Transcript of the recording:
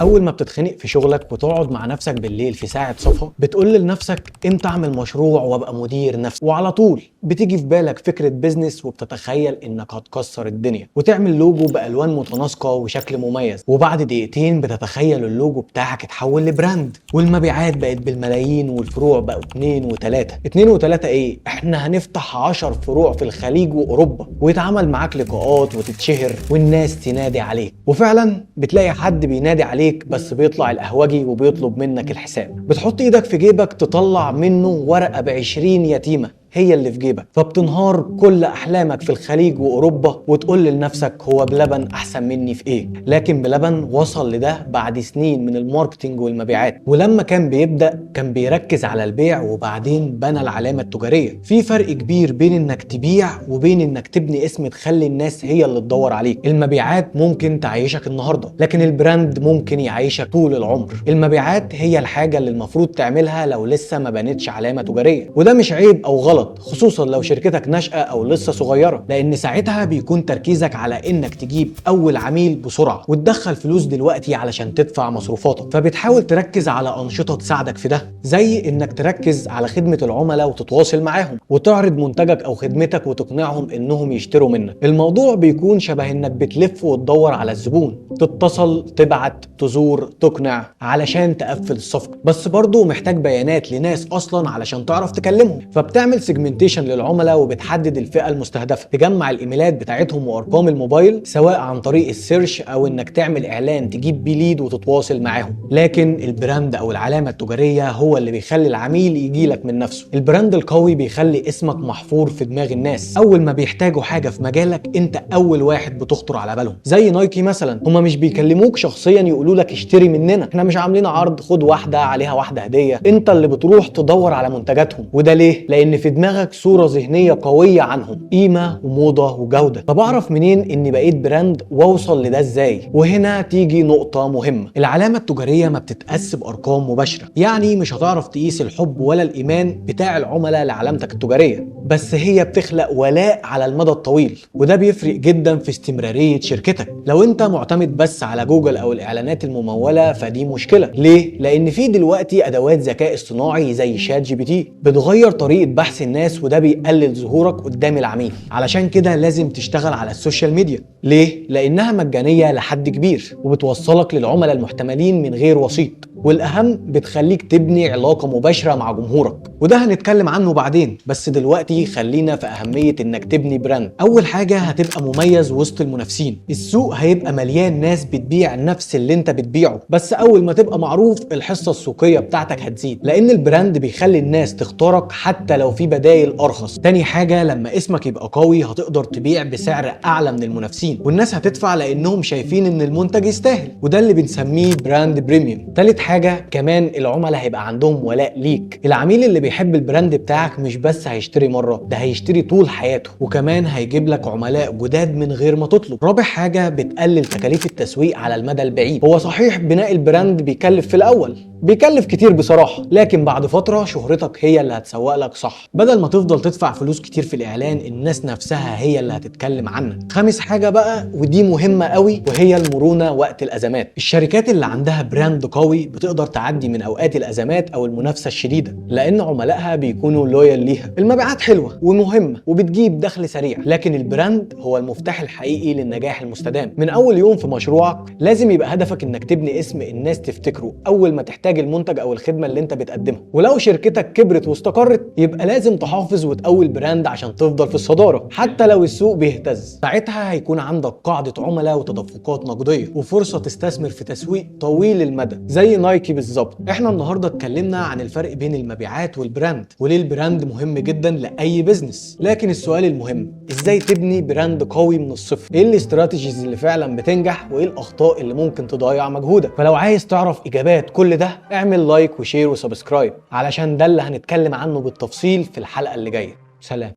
اول ما بتتخنق في شغلك وتقعد مع نفسك بالليل في ساعه صفا، بتقول لنفسك امتى اعمل مشروع وابقى مدير نفسي، وعلى طول بتيجي في بالك فكره بيزنس وبتتخيل انك هتكسر الدنيا وتعمل لوجو بالوان متناسقه وشكل مميز، وبعد دقيقتين بتتخيل اللوجو بتاعك اتحول لبراند والمبيعات بقت بالملايين والفروع بقوا 2 و3. 2 و3 ايه؟ احنا هنفتح 10 فروع في الخليج واوروبا، ويتعمل معاك لقاءات وتتشهر والناس تنادي عليك. وفعلا بتلاقي حد بينادي عليك بس بيطلع القهوجي وبيطلب منك الحساب. بتحط ايدك في جيبك تطلع منه ورقه ب20 يتيمه هي اللي في جيبك، فبتنهار كل احلامك في الخليج واوروبا وتقول لنفسك هو بلبن احسن مني في ايه؟ لكن بلبن وصل لده بعد سنين من الماركتينج والمبيعات، ولما كان بيبدا كان بيركز على البيع وبعدين بنى العلامه التجاريه. في فرق كبير بين انك تبيع وبين انك تبني اسم تخلي الناس هي اللي تدور عليك. المبيعات ممكن تعيشك النهارده، لكن البراند ممكن يعيشك طول العمر. المبيعات هي الحاجه اللي المفروض تعملها لو لسه ما بنتش علامه تجاريه، وده مش عيب او غلط، خصوصا لو شركتك ناشئه او لسه صغيره، لان ساعتها بيكون تركيزك على انك تجيب اول عميل بسرعه وتدخل فلوس دلوقتي علشان تدفع مصروفاتك. فبتحاول تركز على انشطه تساعدك في ده، زي انك تركز على خدمه العملاء وتتواصل معاهم وتعرض منتجك او خدمتك وتقنعهم انهم يشتروا منك. الموضوع بيكون شبه انك بتلف وتدور على الزبون، تتصل، تبعت، تزور، تقنع علشان تقفل الصفقه، بس برضه محتاج بيانات لناس اصلا علشان تعرف تكلمهم. فبتعمل سيجمنتيشن للعملاء وبتحدد الفئه المستهدفه، تجمع الايميلات بتاعتهم وارقام الموبايل سواء عن طريق السيرش او انك تعمل اعلان تجيب بيه ليد وتتواصل معاهم. لكن البراند او العلامه التجاريه هو اللي بيخلي العميل يجي لك من نفسه. البراند القوي بيخلي اسمك محفور في دماغ الناس، اول ما بيحتاجوا حاجه في مجالك انت اول واحد بتخطر على بالهم. زي نايكي مثلا، هما مش بيكلموك شخصيا يقولوا لك اشتري مننا، احنا مش عاملين عرض خد واحده عليها واحده هديه، انت اللي بتروح تدور على منتجاتهم. وده ليه؟ لان في دماغك صورة ذهنية قوية عنهم، قيمة وموضة وجودة. طب اعرف منين اني بقيت براند واوصل لده ازاي؟ وهنا تيجي نقطة مهمة. العلامة التجارية ما بتتقاس بأرقام مباشرة، يعني مش هتعرف تقيس الحب ولا الإيمان بتاع العملاء لعلامتك التجارية، بس هي بتخلق ولاء على المدى الطويل، وده بيفرق جدا في استمرارية شركتك. لو انت معتمد بس على جوجل او الإعلانات الممولة فدي مشكلة. ليه؟ لأن في دلوقتي أدوات ذكاء اصطناعي زي شات جي بي تي بتغير طريقة بحث الناس، وده بيقلل ظهورك قدام العميل. علشان كده لازم تشتغل على السوشيال ميديا. ليه؟ لانها مجانيه لحد كبير وبتوصلك للعملاء المحتملين من غير وسيط، والاهم بتخليك تبني علاقه مباشره مع جمهورك، وده هنتكلم عنه بعدين. بس دلوقتي خلينا في اهميه انك تبني براند. اول حاجه هتبقى مميز وسط المنافسين. السوق هيبقى مليان ناس بتبيع نفس اللي انت بتبيعه، بس اول ما تبقى معروف الحصه السوقيه بتاعتك هتزيد، لان البراند بيخلي الناس تختارك حتى لو في بدايل ارخص. تاني حاجه لما اسمك يبقى قوي هتقدر تبيع بسعر اعلى من المنافسين، والناس هتدفع لانهم شايفين ان المنتج يستاهل، وده اللي بنسميه براند بريميوم. تالت حاجه كمان العملاء هيبقى عندهم ولاء ليك. العميل اللي بيحب البراند بتاعك مش بس هيشتري مره، ده هيشتري طول حياته، وكمان هيجيب لك عملاء جداد من غير ما تطلب. رابع حاجه بتقلل تكاليف التسويق على المدى البعيد. هو صحيح بناء البراند بيكلف في الاول، بيكلف كتير بصراحة، لكن بعد فترة شهرتك هي اللي هتسوق لك صح. بدل ما تفضل تدفع فلوس كتير في الإعلان، الناس نفسها هي اللي هتتكلم عنك. خامس حاجة بقى ودي مهمة قوي، وهي المرونة وقت الأزمات. الشركات اللي عندها براند قوي بتقدر تعدي من أوقات الأزمات أو المنافسة الشديدة، لأن عملائها بيكونوا لويال ليها. المبيعات حلوة ومهمة وبتجيب دخل سريع، لكن البراند هو المفتاح الحقيقي للنجاح المستدام. من أول يوم في مشروعك لازم يبقى هدفك إنك تبني اسم الناس تفتكره أول ما تحتاج المنتج او الخدمه اللي انت بتقدمها. ولو شركتك كبرت واستقرت يبقى لازم تحافظ وتقوي البراند عشان تفضل في الصداره حتى لو السوق بيهتز. ساعتها هيكون عندك قاعده عملاء وتدفقات نقديه وفرصه تستثمر في تسويق طويل المدى زي نايكي بالظبط. احنا النهارده اتكلمنا عن الفرق بين المبيعات والبراند، وليه البراند مهم جدا لاي بزنس. لكن السؤال المهم ازاي تبني براند قوي من الصفر؟ ايه الاستراتيجيز اللي فعلا بتنجح، وايه الاخطاء اللي ممكن تضيع مجهودك؟ فلو عايز تعرف اجابات كل ده اعمل لايك وشير وسبسكرايب، علشان ده اللي هنتكلم عنه بالتفصيل في الحلقة اللي جاية. سلام.